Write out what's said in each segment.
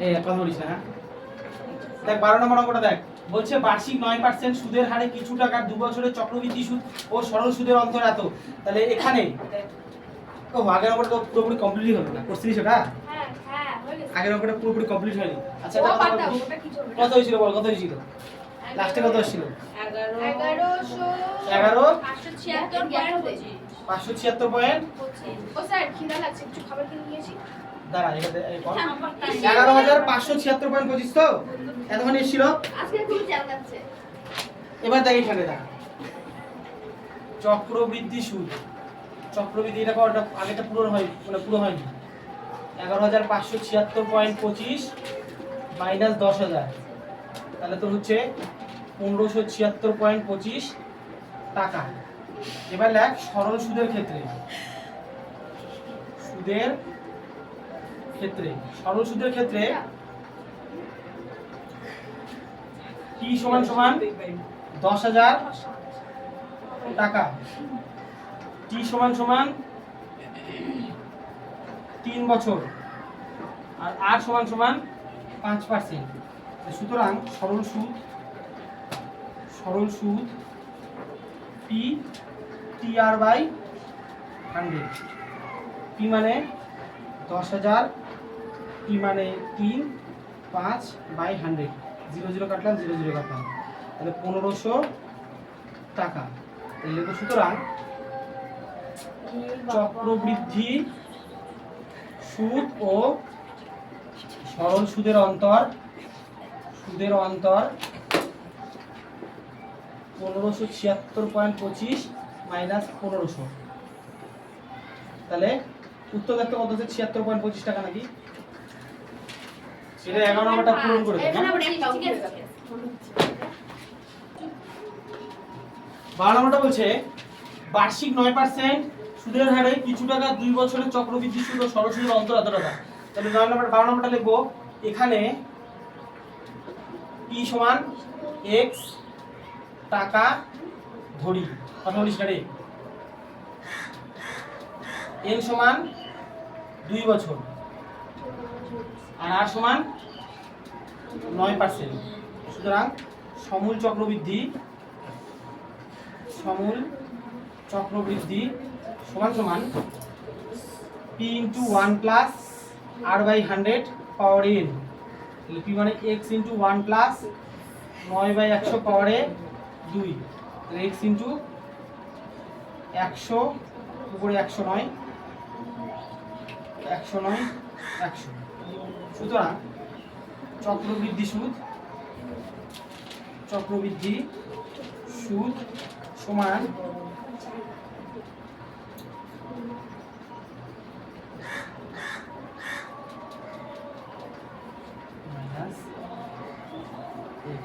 এই কথা বলিস না, হ্যাঁ দেখ 12 নম্বর অঙ্কটা দেখ, বলছে বার্ষিক 9% সুদের হারে কিছু টাকার 2 বছরের চক্রবৃদ্ধি সুদ ও সরল সুদের অন্তর এত। তাহলে এখানে ও আগের অঙ্কটা তো পুরোপুরি কমপ্লিট হলো না, করছিস সেটা? হ্যাঁ হ্যাঁ হয়ে গেছে। আগের অঙ্কটা পুরোপুরি কমপ্লিট হয়নি। আচ্ছা ও এটা বাদ দাও, ওটা কি চলবে? কত হয়েছিল বল, কত হয়েছিল লাস্টে, কত হয়েছিল? 576 পয়েন্ট 576.25। ও স্যার খিদা লাগছে, একটু খাবার কিনে নিয়েছি। দাঁড়া এটা 11,576.25 তো এতক্ষণ এসেছিল। আজকে খুব জ্যাম লাগছে। এবার দেখ এখানে দাঁড়া, চক্রবৃদ্ধি সুদ, চক্রবৃদ্ধি এটা কত, আগেটা পুরো হয় মানে পুরো হয়নি। 11,576.25 মাইনাস 10,000, তাহলে তো হচ্ছে 1576.25 টাকা। এবার লেখ সরল সুদের ক্ষেত্রে, সুদের ক্ষেত্রে সরল সুদের ক্ষেত্রে কি সমান সমান 10,000 টাকা, টি সমান সমান 3 বছর, আর আর সমান সমান 5%। সুতরাং সরল সুদ P T R by 100। P মানে 10,000, টি মানে 3, 5 বাই 100, 0 0 কাটলাম, 0 0 কাটলাম, তাহলে 1500 টাকা। তাহলে সুতরাং চক্রবৃদ্ধি সুদ ও সরল সুদের অন্তর 1576.25 মাইনাস 1500, তাহলে উত্তর দেখতে কত হচ্ছে 76.25 টাকা নাকি? সেটা 11 নম্বরটা পূরণ করে দেন। 12 নম্বরটা বলছে বার্ষিক 9% সুদের হারে কিছু টাকা 2 বছরের চক্রবৃদ্ধি সুদ ও সরল সুদের অন্তর এত টাকা। তাহলে 9 নম্বর 12 নম্বরটা লিখবো, এখানে p সমান x টাকা ধরি, কথা বলিস না রে, n সমান 2 বছর, আর r সমান 9%। সুতরাং সমূল চক্রবৃদ্ধি সমান সমান p into 1 plus r by 100 power n। তাহলে p মানে x ইন্টু 1 প্লাস 9 বাই 100 পাওয়ারে 2, তাহলে x ইন্টু 100 উপরে 109 100। সুতরাং চক্রবৃদ্ধি সুদ সমান মাইনাস x।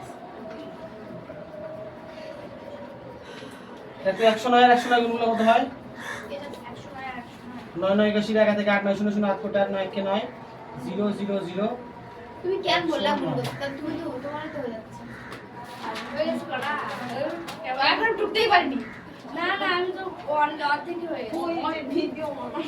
দেখো 109 আর 109 গুণগুলো কত হয়? 9 9 81 একা থেকে 8 9 0 0 8 কোটে 8 9 কে 9 0 0 0। তুমি কেন বললা গুণ করতে? তাহলে তুমি তো তোমার তো হয়ে যাচ্ছে। আর হয়ে গেছে করা। এখন টুকতেই পারিনি। না না আমি তো অর্ধেক হয়ে গেছে। ওই ভিডিও মামা।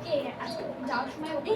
কে আজকে যাওয়ার সময় ওকে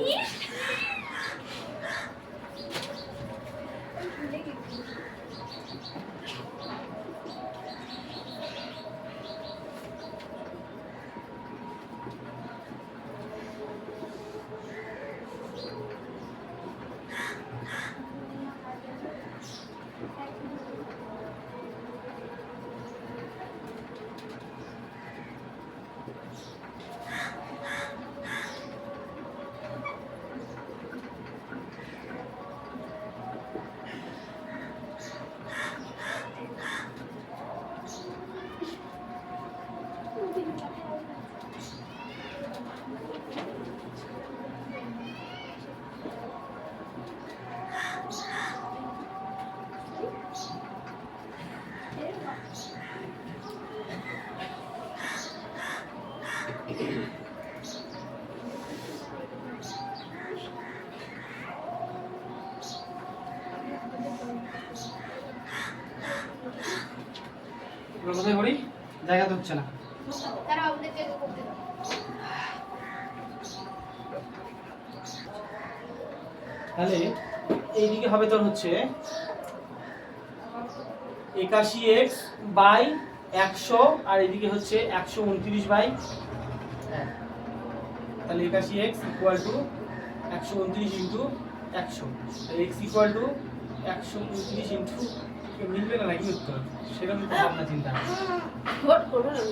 এবার কোথায় করি, জায়গা তো হচ্ছে না। তারা আমাদেরকে করতে দাও। তাহলে এইদিকে হবে তোর হচ্ছে 81x বাই 100, আর এদিকে হচ্ছে 129 বাই 1। তাহলে 81x ইকুয়াল টু 129 ইন্টু 100, তাহলে x ইকুয়াল টু 129 ইন্টু, মিলবে না নাকি উত্তর? সেরকম তো ভাবনা চিন্তা। ভোট করো না।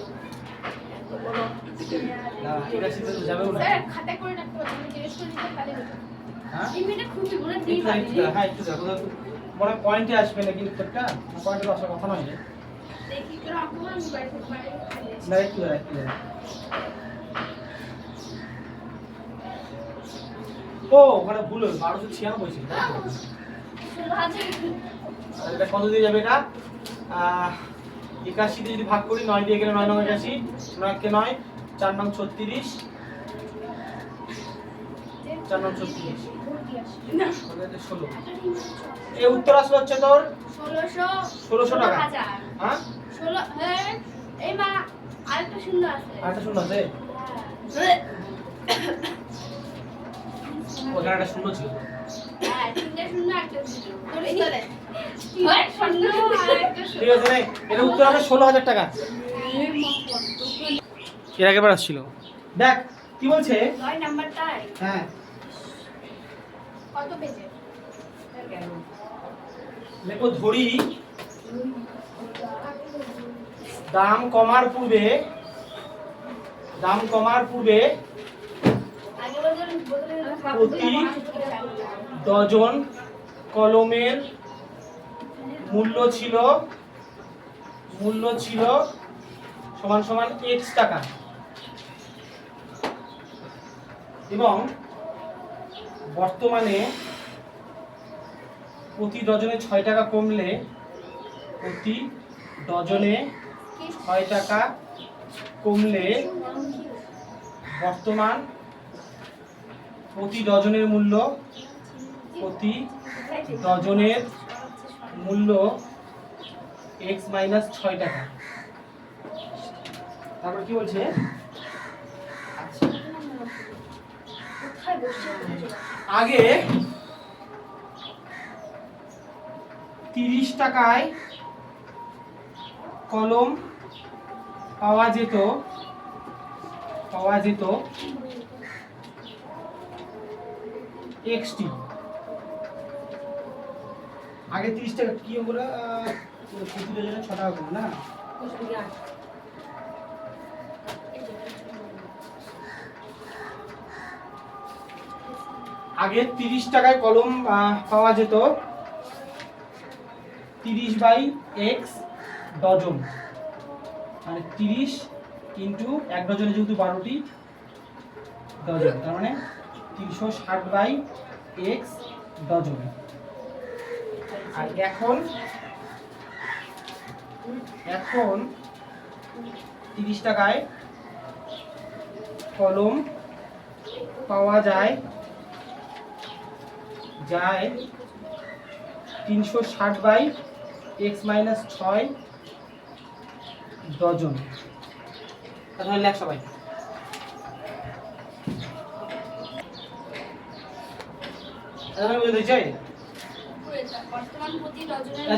না, 81 তে তো যাবেও না। স্যার খাতা করে রাখতে হবে, আমি জিজ্ঞেস করে দিতে পারি না। হ্যাঁ এই মিনিটে খুঁজে বলে দিই একটু পারি। হ্যাঁ একটু দেখো তো, মনে পয়েন্টে আসবে নাকি উত্তরটা, পয়েন্টে তো আসার কথা নয় রে। দেখি তোর আমার মোবাইল থেকে বাইরে খালি আছে। না একটু ও ওখানে ভুল হলো, 1296 ছিল। আর এটা কত দিয়ে যাবে এটা? 81 দিয়ে যদি ভাগ করি, 9 দিয়ে গেলে 9 9 81, 9 কে 9, 4 9 36, 4 9 36, না কত 16। এই উত্তর আসলে হচ্ছে তোর 1600 টাকা। হ্যাঁ 16 হ্যাঁ এই মা আরেকটা শূন্য আছে। আরেকটা শূন্য আছে, হ্যাঁ ওখানে একটা শূন্য ছিল। হ্যাঁ তিনটা শূন্য একটা শূন্য তোর ভিতরে হয় শূন্য আর একটা শূন্য। ঠিক আছে রে, এটা উত্তর হবে 16000 টাকা। এর আগেবার আসছিল। দেখ কি বলছে। 9 নাম্বারটাই হ্যাঁ কত পেজে? দেখো ধরি দাম কমার পূর্বে আগে বলতেন প্রতি ডজন কলমের মূল্য ছিল সমান সমান x টাকা, এবং বর্তমানে প্রতি ডজনে 6 টাকা কমলে প্রতি ডজনে 6 টাকা কমলে বর্তমান প্রতি ডজনের মূল্য x মাইনাস 6 টাকা। তারপর কি বলছে, কোথায় বসে আগে 30 টাকায় কলম পাওয়া যেত XT। আগে 30 টাকা কি ওগুলো প্রতি ডজনে 6 টাকা করে না? আগে 30 টাকায় কলম পাওয়া যেত 30 বাই x ডজন, মানে 30 ইন্টু এক ডজনে যেহেতু 12টি ডজন, তার মানে 360 বাই x ডজন। আর এখন 30 টাকায় কলম পাওয়া যায় 360 বাই x মাইনাস 6 ডজন। তাহলে লেখ সবাই। বর্তমান প্রতি ডজনের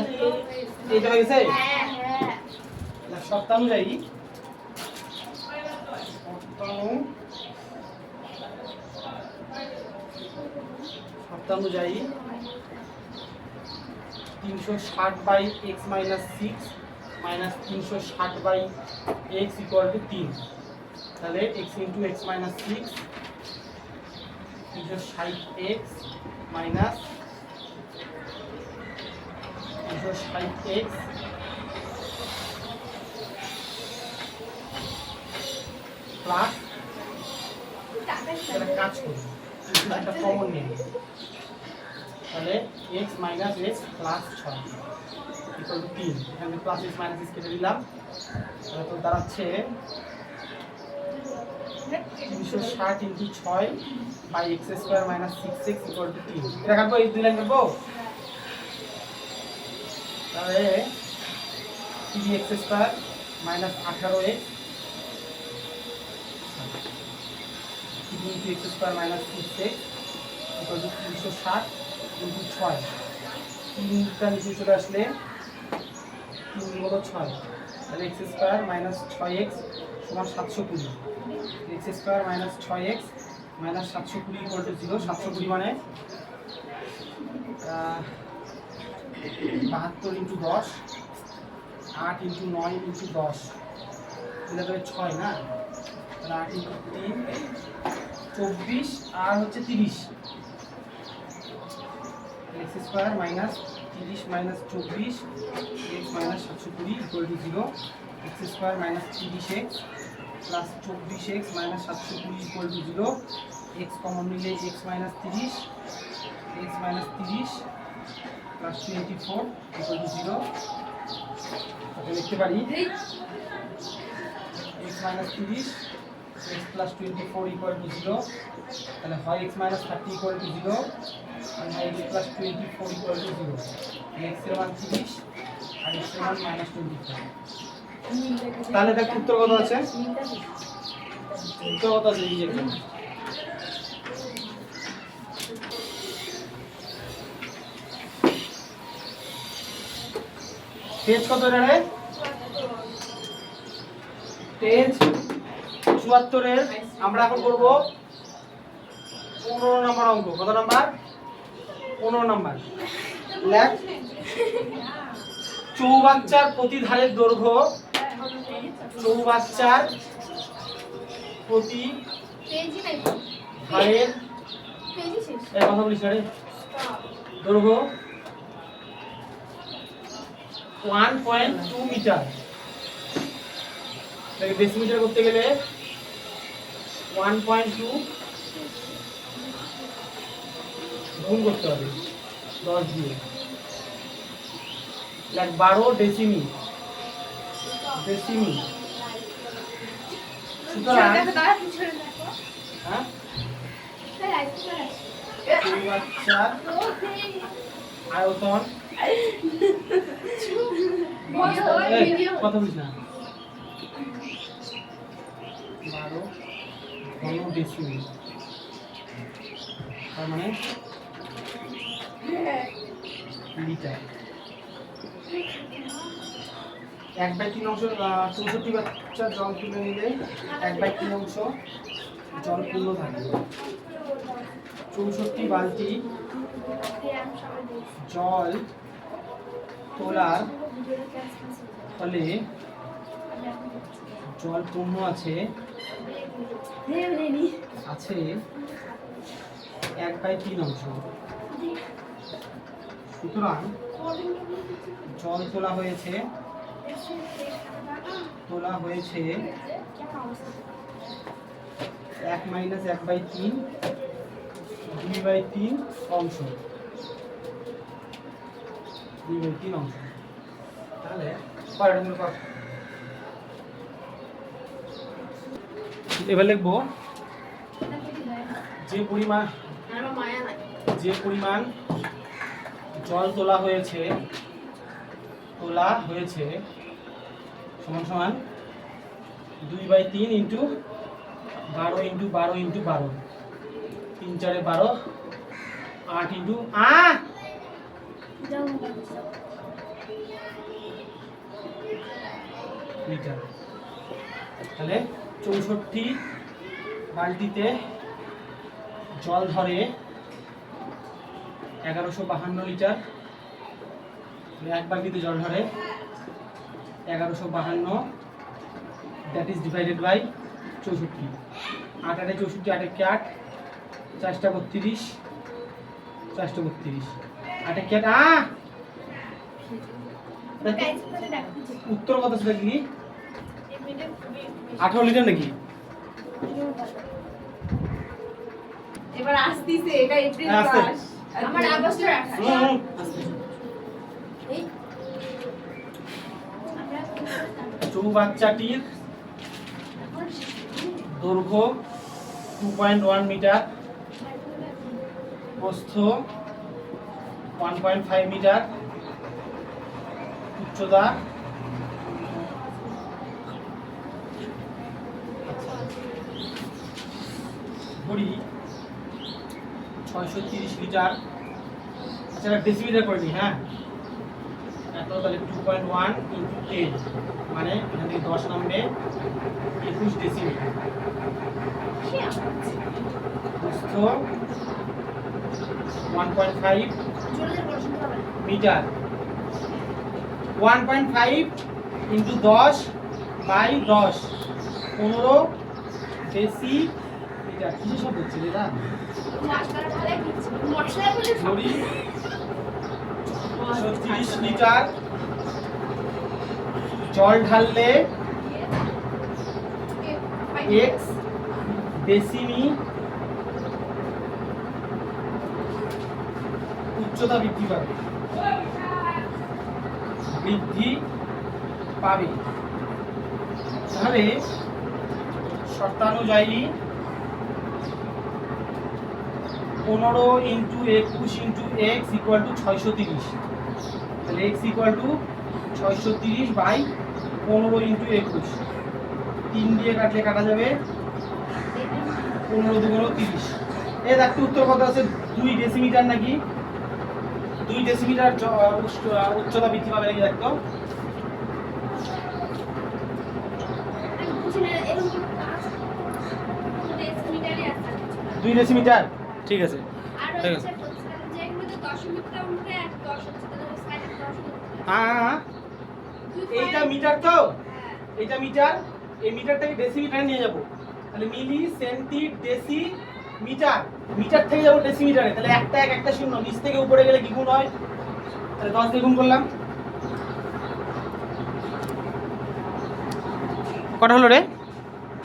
এইটা হয়ে গেছে। হ্যাঁ সপ্তাহানুযায়ী সপ্তাহানুযায়ী 360 by x minus 6 minus 360 by x equal to 3। তাহলে x into x minus 6 360x minus 360x plus একটা কাজ করি, একটা কমন নিয়ে নিই। তাহলে x minus x plus 6 equal to 3। এখানে প্লাস x মাইনাস x কেটে দিলাম, তাহলে তো দাঁড়াচ্ছে 360 into 6 by x square minus 6x equal to 3। এটা কাটবো, এই দুই লাইন কাটবো। তাহলে 3x square minus 18x 3x square minus 6x equal to 360 into 6 তিনটা নিচে চলে আসলে 3 হলো 6 তাহলে x স্কয়ার মাইনাস 6x সমান 720 x square minus 6x minus 720 equal to 0 720 মানে 72 ইন্টু 10 8 ইন্টু 9 ইন্টু 10 এটা তো 6 না তাহলে 8 ইন্টু 3 24 আর হচ্ছে 30 x square minus 30 minus 24 x minus 720 equal to 0 x square minus 30x plus 24x minus 720 equal to 0 x common নিলে x minus 30 x minus 30 plus 24 equal to 0 তাহলে লিখতে পারি x minus 30 x plus 24 equal to 0 তাহলে হয় x minus 30 equal to 0 আর হয় x plus 24 equal to 0 x এর মান 30 আর x এর মান মাইনাস 24 তাহলে দেখ উত্তর কত আছে উত্তর কত আছে এই যে পেজ কত রে পেজ 74 এর আমরা এখন করব 15 নম্বর অঙ্ক কত নাম্বার 15 নাম্বার লেখ চৌবাচ্চার প্রতি ধারের দৈর্ঘ্য চৌবাচ্চার প্রতি ধারের এই কথা বলিস রে দৈর্ঘ্য 1.2 মিটার ডেসিমিটার করতে গেলে 1.2 গুণ করতে হবে 10 দিয়ে লাইক 12 ডেসিমি সুতরাং হ্যাঁ চৌবাচ্চার আয়তন কথা বলিস না 12 ঘন ডেসিমি তার মানে লিটার 1/3 অংশ 64 বাচ্চা জল তুলে নিলে 1/3 অংশ জল পূর্ণ থাকে 64 বালতি জল তোলার ফলে জল পূর্ণ আছে 1/3 অংশ সুতরাং জল তোলা হয়েছে 1 মাইনাস 1/3 2/3 অংশ 2/3 অংশ তাহলে কয়টা কর এবার লিখবো যে পরিমাণ জল তোলা হয়েছে সমান সমান 2/3 into 12 into 12 into 12 3 4 12 8 into litre তাহলে 64 বালতিতে জল ধরে 1152 লিটার এক বালতিতে জল ধরে 1152 দ্যাট ইজ ডিভাইডেড বাই 64 8 8 64 8 কে 8 4টা 32 4টা 32 8 কে 8 উত্তর কত ছিল কি 18 লিটার নাকি এবার আসতিছে এটা এপ্রিল মাস আমার আগস্টের 28 চৌবাচ্চাটির দৈর্ঘ্য 2.1 মিটার প্রস্থ 1.5 মিটার উচ্চতা ধরি 630 লিটার, আচ্ছা ডেসিমিটার করে দিই, হ্যাঁ এত তাহলে 2.1 ইন্টু 10 মানে এখান থেকে 10 নামবে 21 ডেসিমিটার। প্রস্থ 1.5 মিটার। 1.5 into 10 by 10 15 decimetre. কিসে সব হচ্ছে দাদা? ধরি 30 লিটার জল ঢাললে x ডেসিমি উচ্চতা বৃদ্ধি পাবে, তাহলে শর্তানুযায়ী 15 into 21 into X equal to 630, তাহলে X equal to 630 by 15 into 21, 3 দিয়ে কাটলে কাটা যাবে 15 দুগুণ 30। এর একটা উত্তর কত আছে? 2 ডেসিমিটার নাকি 2 ডেসিমিটার উচ্চতা বৃদ্ধি পাবে নাকি দেখতো। 2 ডেসিমিটার, ঠিক আছে। হ্যাঁ এইটা মিটার তো, এইটা মিটার, এই মিটারটাকে ডেসিমিটারে নিয়ে যাব, তাহলে মিলি সেন্টি ডেসি মিটার, মিটার থেকে যাব ডেসিমিটারে, তাহলে একটা এক একটা শূন্য, নিচ থেকে উপরে গেলে কি গুণ হয়? তাহলে 10 দিয়ে গুণ করলাম, কটা হলো রে?